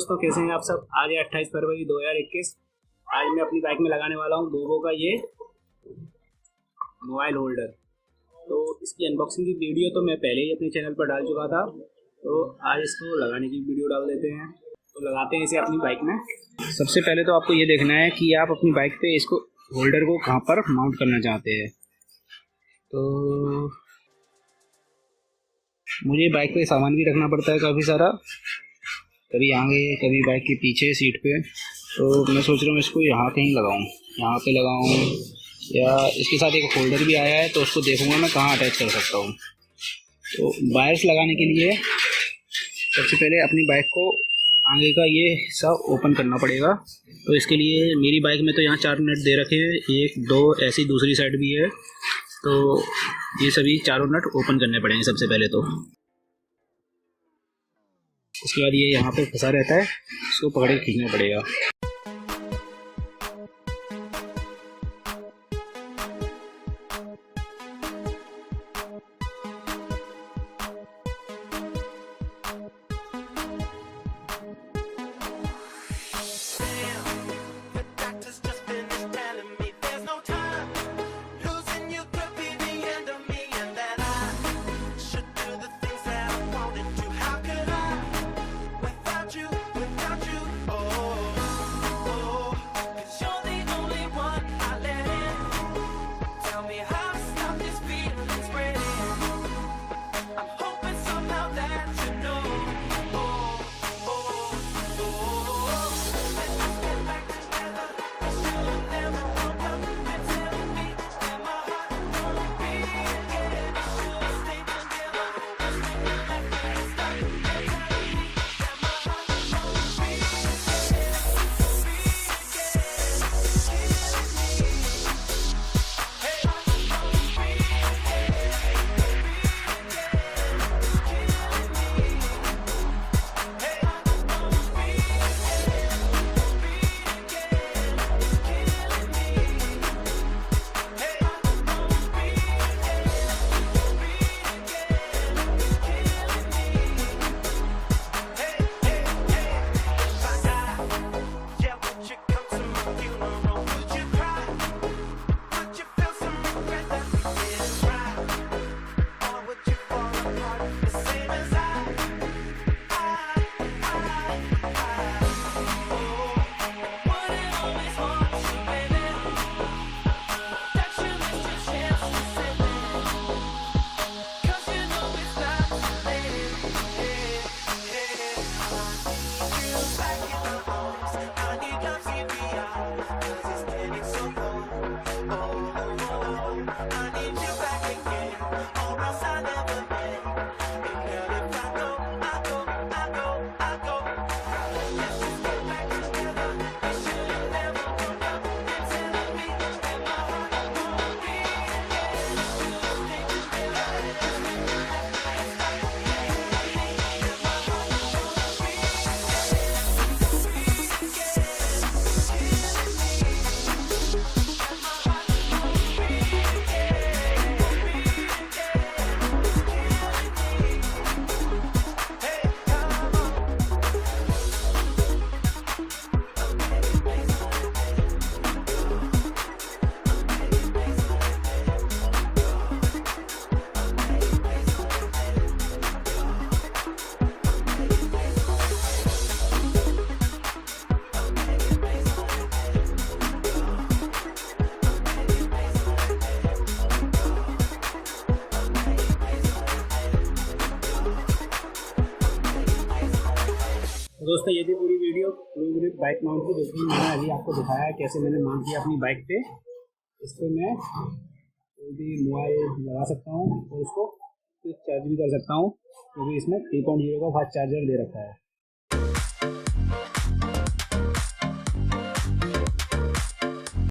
दोस्तों, कैसे हैं आप सब। आज है 28 फरवरी 2021। आज मैं अपनी बाइक में लगाने वाला हूं बोबो का ये मोबाइल होल्डर। तो इसकी अनबॉक्सिंग की वीडियो तो मैं पहले ही अपने चैनल पर डाल चुका था, तो आज इसको लगाने की वीडियो डाल देते हैं। तो लगाते हैं इसे अपनी बाइक में। सबसे पहले तो आपको ये देखना है कि आप अपनी बाइक पे इसको होल्डर को कहाँ पर माउंट करना चाहते हैं। तो मुझे बाइक पे सामान भी रखना पड़ता है काफ़ी सारा, कभी आगे कभी बाइक के पीछे सीट पे। तो मैं सोच रहा हूँ इसको यहाँ कहीं लगाऊँ, यहाँ पे लगाऊँ, या इसके साथ एक होल्डर भी आया है तो उसको देखूँगा मैं कहाँ अटैच कर सकता हूँ। तो वायर्स लगाने के लिए सबसे पहले अपनी बाइक को आगे का ये हिस्सा ओपन करना पड़ेगा। तो इसके लिए मेरी बाइक में तो यहाँ 4 नट दे रखे हैं, 1 2 ऐसी दूसरी साइड भी है। तो ये सभी चारों नट ओपन करने पड़ेंगे सबसे पहले। तो उसके बाद ये यहाँ पे फंसा रहता है, इसको पकड़ के खींचना पड़ेगा। दोस्तों, ये थी पूरी वीडियो पूरी बाइक माउंट की। दोस्तों, मैंने अभी आपको दिखाया है कैसे मैंने माउंट किया अपनी बाइक पे। इस पर मैं कोई भी मोबाइल लगा सकता हूँ और उसको चार्ज भी कर सकता हूँ, क्योंकि इसमें 3.0 का फास्ट चार्जर दे रखा है।